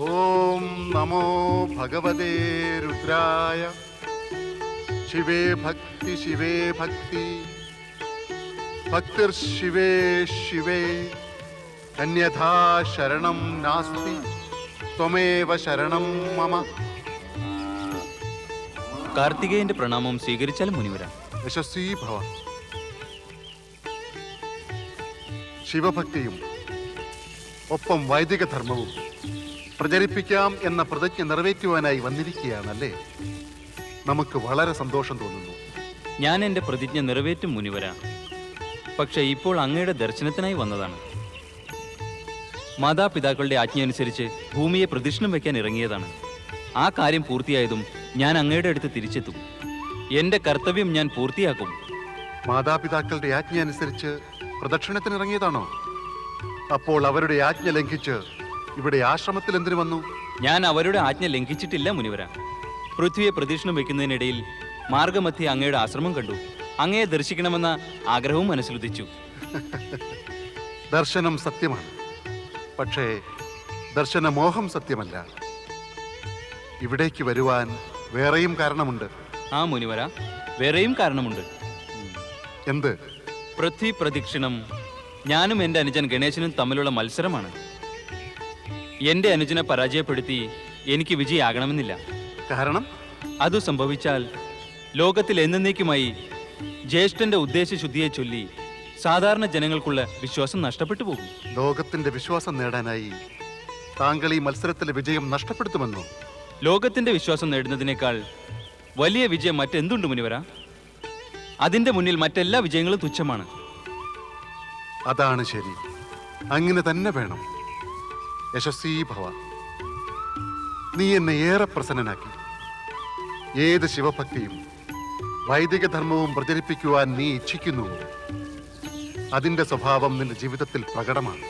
ഓം നമോ ഭഗവതേ രുദ്രായ. ശിവേ ഭക്തി ശിവേ ഭക്തി, ഭക്തിർ ശിവേ ശിവേ, അന്യഥാ ശരണം നാസ്തി, ത്വമേവ ശരണം മമ. കാർത്തികേയന്റെ പ്രണാമം സ്വീകരിച്ചാലും മുനിവര. യശസ്വീ ഭവ. ശിവഭക്തിയും ഒപ്പം വൈദിക ധർമ്മവും പ്രചരിപ്പിക്കാം എന്ന പ്രതിജ്ഞ നിറവേറ്റുവാനായി വന്നിരിക്കുകയാണല്ലേ? നമുക്ക് വളരെ സന്തോഷം തോന്നുന്നു. ഞാൻ എന്റെ പ്രതിജ്ഞ നിറവേറ്റും മുനിവര. പക്ഷെ ഇപ്പോൾ അങ്ങയുടെ ദർശനത്തിനായി വന്നതാണ്. മാതാപിതാക്കളുടെ ആജ്ഞയനുസരിച്ച് ഭൂമിയെ പ്രദക്ഷിണം വയ്ക്കാൻ ഇറങ്ങിയതാണ്. ആ കാര്യം പൂർത്തിയായതും ഞാൻ അങ്ങയുടെ അടുത്ത് തിരിച്ചെത്തും. എന്റെ കർത്തവ്യം ഞാൻ പൂർത്തിയാക്കും. മാതാപിതാക്കളുടെ ആജ്ഞ അനുസരിച്ച് പ്രദക്ഷിണത്തിന് ഇറങ്ങിയതാണോ? അപ്പോൾ അവരുടെ ആജ്ഞ ലംഘിച്ച് ഇവിടെ ആശ്രമത്തിൽ എന്തിനു വന്നു? ഞാൻ അവരുടെ ആജ്ഞ ലംഘിച്ചിട്ടില്ല മുനിവര. പൃഥ്വിയെ പ്രദക്ഷിണം വയ്ക്കുന്നതിനിടയിൽ മാർഗമധ്യേ അങ്ങയുടെ ആശ്രമം കണ്ടു. അങ്ങയെ ദർശിക്കണമെന്ന ആഗ്രഹവും മനസ്സിലുദിച്ചു. ദർശനം സത്യമാണ്, പക്ഷേ ദർശനമോഹം സത്യമല്ല. ഇവിടേക്ക് വരുവാൻ വേറെയും കാരണമുണ്ട്. ആ മുനിവര, വേറെയും കാരണമുണ്ട്. എന്ത്? പൃഥ്വി പ്രദക്ഷിണം ഞാനും എൻ്റെ അനുജൻ ഗണേശനും തമ്മിലുള്ള മത്സരമാണ്. എൻ്റെ അനുജനെ പരാജയപ്പെടുത്തി എനിക്ക് വിജയാകണമെന്നില്ല. കാരണം? അത് സംഭവിച്ചാൽ ലോകത്തിൽ എന്നേക്കുമായി ജ്യേഷ്ഠന്റെ ഉദ്ദേശശുദ്ധിയെ ചൊല്ലി സാധാരണ ജനങ്ങൾക്കുള്ള വിശ്വാസം നഷ്ടപ്പെട്ടു പോകും. ലോകത്തിന്റെ വിശ്വാസം നേടാനായി താങ്കൾ ഈ മത്സരത്തിലെ വിജയം നഷ്ടപ്പെടുത്തുമെന്നോ? ലോകത്തിന്റെ വിശ്വാസം നേടുന്നതിനേക്കാൾ വലിയ വിജയം മറ്റെന്തുണ്ട് മുനിവര? അതിന്റെ മുന്നിൽ മറ്റെല്ലാ വിജയങ്ങളും തുച്ഛമാണ്. അതാണ് ശരി. അങ്ങനെ തന്നെ വേണം. യശസ്വീ ഭവ. നീ എന്നെ ഏറെ പ്രസന്നനാക്കി. ഏത് ശിവഭക്തിയും വൈദിക ധർമ്മവും പ്രചരിപ്പിക്കുവാൻ നീ ഇച്ഛിക്കുന്നു, അതിന്റെ സ്വഭാവം നിന്റെ ജീവിതത്തിൽ പ്രകടമാണ്.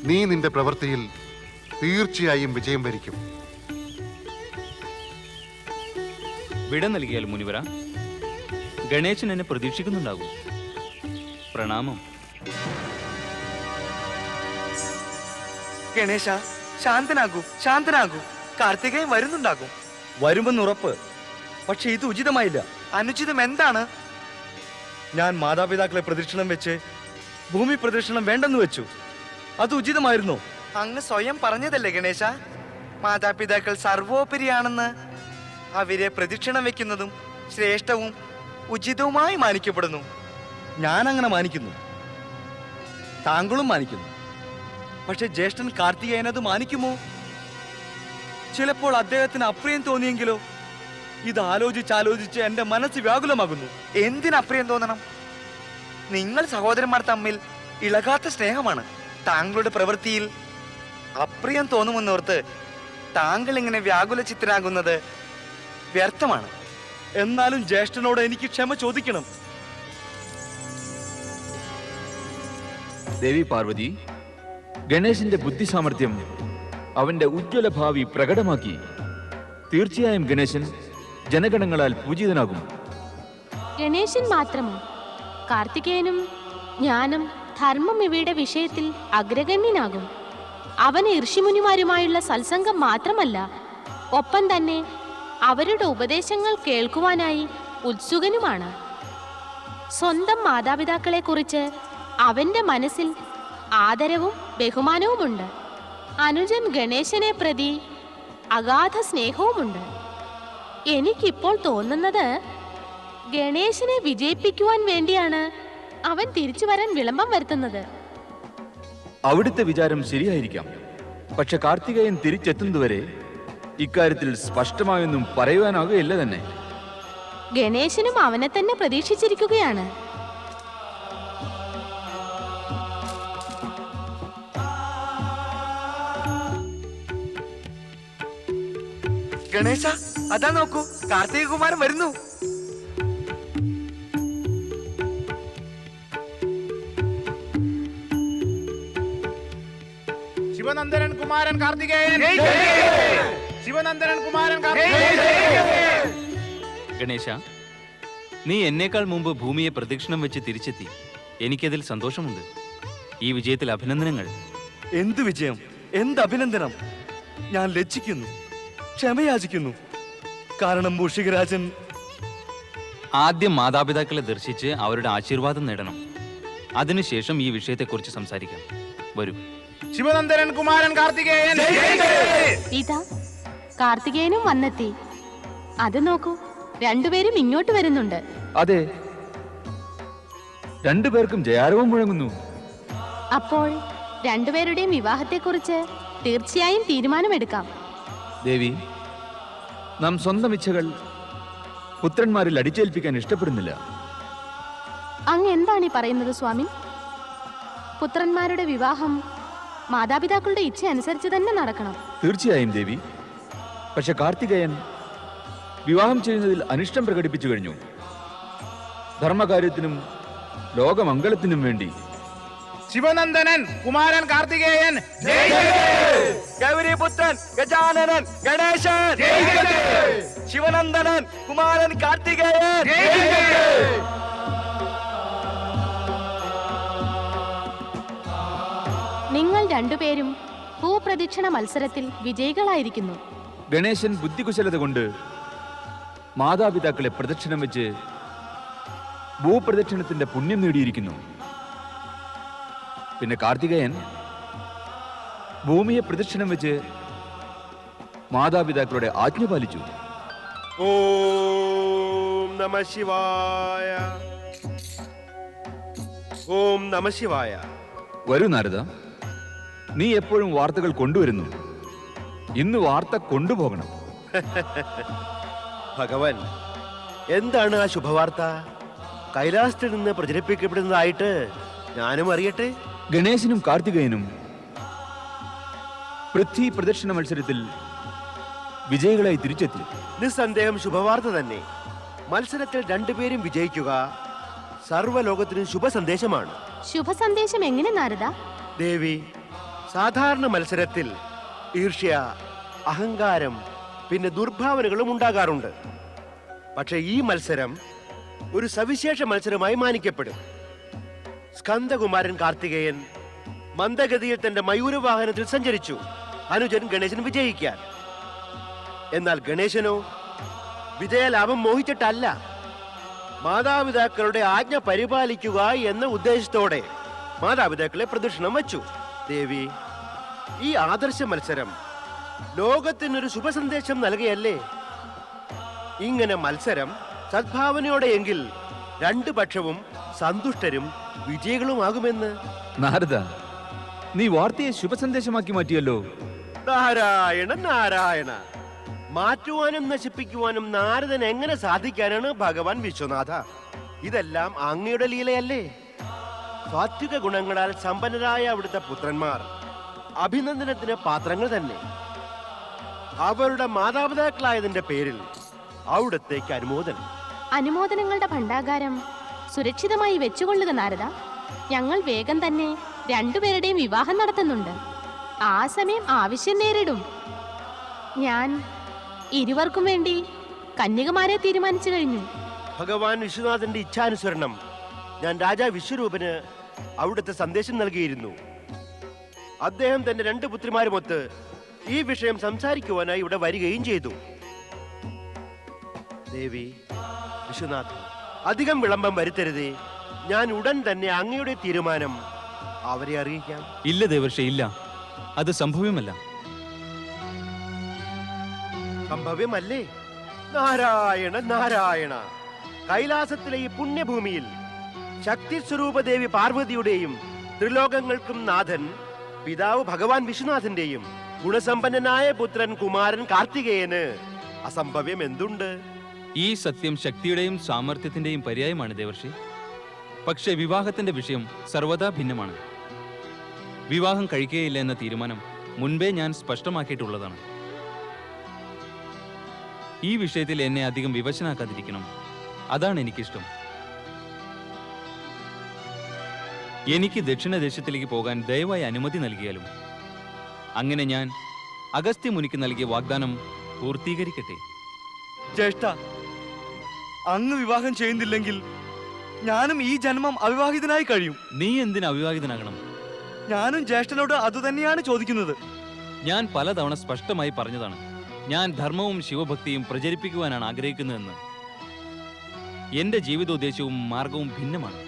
നീ നിന്റെ പ്രവൃത്തിയിൽ തീർച്ചയായും വിജയം വരിക്കും. വിട നൽകിയാൽ മുനിവര, ഗണേശൻ എന്നെ പ്രതീക്ഷിക്കുന്നുണ്ടാകും. പ്രണാമം. ഗണേശ, ശാന്തനാകൂ, ശാന്തനാകൂ. കാർത്തികേയൻ വരുന്നുണ്ടാകും. വരുമെന്ന് ഉറപ്പ്. പക്ഷെ ഇത് ഉചിതമായില്ല. അനുചിതം എന്താണ്? ഞാൻ മാതാപിതാക്കളെ പ്രദക്ഷിണം വെച്ച് ഭൂമി പ്രദക്ഷിണം വേണ്ടെന്ന് വെച്ചു. അത് ഉചിതമായിരുന്നു. അങ്ങ് സ്വയം പറഞ്ഞതല്ലേ ഗണേശ, മാതാപിതാക്കൾ സർവോപരിയാണെന്ന്. അവരെ പ്രദക്ഷിണം വെക്കുന്നതും ശ്രേഷ്ഠവും ഉചിതവുമായി മാനിക്കപ്പെടുന്നു. ഞാൻ അങ്ങനെ മാനിക്കുന്നു, താങ്കളും മാനിക്കുന്നു. പക്ഷെ ജ്യേഷ്ഠൻ കാർത്തികേയൻ അത് മാനിക്കുമോ? ചിലപ്പോൾ അദ്ദേഹത്തിന് അപ്രിയം തോന്നിയെങ്കിലോ? ഇത് ആലോചിച്ചാലോചിച്ച് എന്റെ മനസ്സ് വ്യാകുലമാകുന്നു. എന്തിനപ്രിയം തോന്നണം? നിങ്ങൾ സഹോദരന്മാർ തമ്മിൽ ഇളകാത്ത സ്നേഹമാണ്. താങ്കളുടെ പ്രവൃത്തിയിൽ അപ്രിയം തോന്നുമെന്നോർത്ത് താങ്കൾ ഇങ്ങനെ വ്യാകുല ചിത്തനാകുന്നത് വ്യർത്ഥമാണ്. എന്നാലും ജ്യേഷ്ഠനോട് എനിക്ക് ക്ഷമ ചോദിക്കണം. ദേവി പാർവതി, ഗണേശന്റെ ബുദ്ധി സാമർഥ്യം അവന്റെ ഉജ്ജ്വല ഭാവി പ്രകടമാക്കി. തീർച്ചയായും ഗണേശൻ ജനഗണങ്ങളാൽ പൂജിതനാകും. ഗണേശൻ മാത്രമോ? കാർത്തികേയനും ജ്ഞാനം, ധർമ്മം ഇവയുടെ വിഷയത്തിൽ അഗ്രഗണ്യനാകും. അവൻ ഋഷിമുനിമാരുമായുള്ള സത്സംഗം മാത്രമല്ല, ഒപ്പം തന്നെ അവരുടെ ഉപദേശങ്ങൾ കേൾക്കുവാനായി ഉത്സുകനുമാണ്. സ്വന്തം മാതാപിതാക്കളെക്കുറിച്ച് അവന്റെ മനസ്സിൽ ആദരവും ബഹുമാനവുമുണ്ട്. അനുജൻ ഗണേശനെ പ്രതി അഗാധ സ്നേഹവുമുണ്ട്. എനിക്കിപ്പോൾ തോന്നുന്നത് ഗണേശനെ വിജയിപ്പിക്കുവാൻ വേണ്ടിയാണ് അവൻ തിരിച്ചു വരാൻ വിളംബം വരുത്തുന്നത്. അവിടുത്തെ വിചാരം ശരിയായിരിക്കാം. പക്ഷെ കാർത്തികേയൻ തിരിച്ചെത്തുന്നതുവരെ ഇക്കാര്യത്തിൽ സ്പഷ്ടമായൊന്നും പറയുവാനാകുകയില്ല തന്നെ. ഗണേശനും അവനെ തന്നെ പ്രതീക്ഷിച്ചിരിക്കുകയാണ്. ഗണേശ, അതാ നോക്കൂ, കാർത്തികകുമാരൻ വരുന്നു. ശിവനന്ദനൻ കുമാരൻ കാർത്തികേയൻ. ശിവനന്ദനൻ കുമാരൻ ഗണേശ, നീ എന്നേക്കാൾ മുമ്പ് ഭൂമിയെ പ്രദക്ഷിണം വെച്ച് തിരിച്ചെത്തി. എനിക്കതിൽ സന്തോഷമുണ്ട്. ഈ വിജയത്തിൽ അഭിനന്ദനങ്ങൾ. എന്തു വിജയം! എന്ത് അഭിനന്ദനം! ഞാൻ ലജ്ജിക്കുന്നു, ക്ഷമയാചിക്കുന്നു. കാരണം മൂഷികരാജൻ ആദ്യം മാതാപിതാക്കളെ ദർശിച്ച് അവരുടെ ആശീർവാദം നേടണം. അതിനുശേഷം ഈ വിഷയത്തെക്കുറിച്ച് സംസാരിക്കാം. വരൂ. ശിവനന്ദനൻ കുമാരൻ കാർത്തികേയൻ. ഇതാ കാർത്തികേയനും വന്നെത്തി. അത് നോക്കൂ, രണ്ടുപേരും ഇങ്ങോട്ട് വരുന്നുണ്ട്. അതെ, രണ്ടുപേർക്കും ജയാരവം മുഴങ്ങുന്നു. അപ്പോൾ രണ്ടുപേരുടെയും വിവാഹത്തെക്കുറിച്ച് തീർച്ചയായും തീരുമാനമെടുക്കാം. ദേവി, നാം സ്വന്തം ഇച്ഛകൾ പുത്രന്മാരിൽ അടിച്ചേൽപ്പിക്കാൻ ഇഷ്ടപ്പെടുന്നില്ല. അങ്ങ് എന്താണ് ഈ പറയുന്നത് സ്വാമി? പുത്രന്മാരുടെ വിവാഹം മാതാപിതാക്കളുടെ ഇച്ഛ അനുസരിച്ച് തന്നെ നടക്കണം. തീർച്ചയായും ദേവി. പക്ഷെ കാർത്തികേയൻ വിവാഹം ചെയ്യുന്നതിൽ അനിഷ്ടം പ്രകടിപ്പിച്ചു കഴിഞ്ഞു. ധർമ്മകാര്യത്തിനും ലോകമംഗളത്തിനും വേണ്ടി ശിവനന്ദനൻ കുമാരൻ കാർത്തികേയൻ. ഗൗരിപുത്രൻ ഗജാനനൻ ഗണേശൻ. ശിവനന്ദനൻ കുമാരൻ കാർത്തികേയൻ. നിങ്ങൾ രണ്ടുപേരും ഭൂപ്രദക്ഷിണ മത്സരത്തിൽ വിജയികളായിരിക്കുന്നു. ഗണേശൻ ബുദ്ധികുശലത കൊണ്ട് മാതാപിതാക്കളെ പ്രദക്ഷിണം വെച്ച് ഭൂപ്രദക്ഷിണത്തിന്റെ പുണ്യം നേടിയിരിക്കുന്നു. പിന്നെ കാർത്തികേയൻ ഭൂമിയെ പ്രദക്ഷിണം വെച്ച് മാതാപിതാക്കളുടെ ആജ്ഞ പാലിച്ചു. ഓം നമ ശിവായ. ഓം നമ ശിവായ. വരൂ നാരദ, നീ എപ്പോഴും വാർത്തകൾ കൊണ്ടുവരുന്നു. ഇന്ന് വാർത്ത കൊണ്ടുപോകണം. ഭഗവാൻ, എന്താണ് ആ ശുഭവാർത്ത? കൈലാസത്തിൽ നിന്ന് പ്രചരിപ്പിക്കപ്പെടുന്നതായിട്ട് ഞാനും അറിയട്ടെ. ഗണേശനും കാർത്തികേയനും പൃഥ്വി പ്രദക്ഷിണ മത്സരത്തിൽ വിജയികളായി തിരിച്ചെത്തി. നിസ്സന്ദേഹം ശുഭവാർത്ത തന്നെ. മത്സരത്തിൽ രണ്ടുപേരും വിജയിക്കുക സർവ്വലോകത്തിനും ശുഭസന്ദേശമാണ്. ശുഭസന്ദേശം എങ്ങനെ നാരദ? ദേവി, സാധാരണ മത്സരത്തിൽ ഈർഷ്യ, അഹങ്കാരം, പിന്നെ ദുർഭാവനകളും ഉണ്ടാകാറുണ്ട്. പക്ഷെ ഈ മത്സരം ഒരു സവിശേഷ മത്സരമായി മാനിക്കപ്പെടും. സ്കന്ദകുമാരൻ കാർത്തികേയൻ മന്ദഗതിയിൽ തന്റെ മയൂരവാഹനത്തിൽ സഞ്ചരിച്ചു അനുജൻ ഗണേശൻ വിജയിക്കാൻ. എന്നാൽ ഗണേശനോ വിജയലാഭം മോഹിച്ചിട്ടല്ല, മാതാപിതാക്കളുടെ ആജ്ഞ പരിപാലിക്കുക എന്ന ഉദ്ദേശത്തോടെ മാതാപിതാക്കളെ പ്രദക്ഷിണം വച്ചു. ദേവി, ഈ ആദർശ മത്സരം ലോകത്തിനൊരു ശുഭസന്ദേശം നൽകുകയല്ലേ? ഇങ്ങനെ മത്സരം സദ്ഭാവനയോടെയെങ്കിൽ രണ്ടു പക്ഷവും സന്തുഷ്ടരും വിജയികളുമാകുമെന്ന്. നാരദ, നീ വാർത്തയെ ശുഭസന്ദേശമാക്കി മാറ്റിയല്ലോ. നാരായണ നാരായണ. മാറ്റുവാനും നശിപ്പിക്കുവാനും നാരദൻ എങ്ങനെ സാധിക്കാനാണ് ഭഗവാൻ വിശ്വനാഥ? ഇതെല്ലാം അങ്ങയുടെ ലീലയല്ലേ? സാത്വിക ഗുണങ്ങളാൽ സമ്പന്നരായ അവിടുത്തെ പുത്രന്മാർ അഭിനന്ദനത്തിന് പാത്രങ്ങൾ തന്നെ. അവരുടെ മാതാപിതാക്കളായതിന്റെ പേരിൽ അവിടത്തേക്ക് അനുമോദനം. അനുമോദനങ്ങളുടെ ഭണ്ഡാകാരം സുരക്ഷിതമായി വെച്ചുകൊള്ളുക നാരദ. ഞങ്ങൾ വേഗം തന്നെ രണ്ടുപേരുടെയും വിവാഹം നടത്തുന്നുണ്ട്. ആ സമയം ആവശ്യം നേരിടും. ഞാൻ ഇരുവർക്കും വേണ്ടി കന്യകമാരെ തീരുമാനിച്ചു കഴിഞ്ഞു. ഭഗവാൻ വിശ്വനാഥന്റെ ഇച്ഛാനുസരണം ഞാൻ രാജാ വിശ്വരൂപന് അവിടുത്തെ സന്ദേശം നൽകിയിരുന്നു. അദ്ദേഹം തന്റെ രണ്ട് പുത്രിമാരുമൊത്ത് ഈ വിഷയം സംസാരിക്കുവാനായി ഇവിടെ വരികയും ചെയ്തു. ദേവി, വിശ്വനാഥൻ, അധികം വിളംബം വരുത്തരുതേ. ഞാൻ ഉടൻ തന്നെ അങ്ങയുടെ തീരുമാനം അവരെ അറിയിക്കാം. ഇല്ല ദേവർഷി, ഇല്ല, അത് സംഭവ്യമല്ല. സംഭവ്യമല്ലേ? നാരായണ നാരായണ. കൈലാസത്തിലെ ഈ പുണ്യഭൂമിയിൽ ശക്തി സ്വരൂപ ദേവി പാർവതിയുടെയും ത്രിലോകങ്ങൾക്കും നാഥൻ പിതാവ് ഭഗവാൻ വിശ്വനാഥന്റെയും ഗുണസമ്പന്നനായ പുത്രൻ കുമാരൻ കാർത്തികേയന് അസംഭവ്യം എന്തുണ്ട്? ഈ സത്യം ശക്തിയുടെയും സാമർത്ഥ്യത്തിന്റെയും പര്യായമാണ് ദേവർഷി. പക്ഷേ വിവാഹത്തിന്റെ വിഷയം സർവ്വതാ ഭിന്നമാണ്. വിവാഹം കഴിക്കുകയില്ല എന്ന തീരുമാനം മുൻപേ ഞാൻ സ്പഷ്ടമാക്കിയിട്ടുള്ളതാണ്. ഈ വിഷയത്തിൽ എന്നെ അധികം വിവശനാക്കാതിരിക്കണം, അതാണ് എനിക്കിഷ്ടം. എനിക്ക് ദക്ഷിണദേശത്തിലേക്ക് പോകാൻ ദയവായി അനുമതി നൽകിയാലും. അങ്ങനെ ഞാൻ അഗസ്ത്യ മുനിക്ക് നൽകിയ വാഗ്ദാനം പൂർത്തീകരിക്കട്ടെ. ജ്യേഷ്ഠ, അങ്ങ് വിവാഹം ചെയ്യുന്നില്ലെങ്കിൽ ഞാനും ഈ ജന്മം അവിവാഹിതനായി കഴിയും. നീ എന്തിന് അവിവാഹിതനാകണം? ഞാനും ജ്യേഷ്ഠനോട് അതുതന്നെയാണ് ചോദിക്കുന്നത്. ഞാൻ പലതവണ സ്പഷ്ടമായി പറഞ്ഞതാണ്, ഞാൻ ധർമ്മവും ശിവഭക്തിയും പ്രചരിപ്പിക്കുവാനാണ് ആഗ്രഹിക്കുന്നതെന്ന്. എന്റെ ജീവിതോദ്ദേശവും മാർഗവും ഭിന്നമാണ്.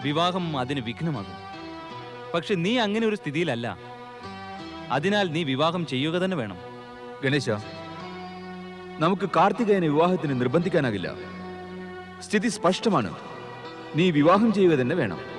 വിവാഹം അതിന് വിഘ്നമാകും. പക്ഷെ നീ അങ്ങനെ ഒരു സ്ഥിതിയിലല്ല. അതിനാൽ നീ വിവാഹം ചെയ്യുക തന്നെ വേണം. ഗണേശ, നമുക്ക് കാർത്തികേയനെ വിവാഹത്തിന് നിർബന്ധിക്കാനാകില്ല. സ്ഥിതി സ്പഷ്ടമാണ്. നീ വിവാഹം ചെയ്യുക തന്നെ വേണം.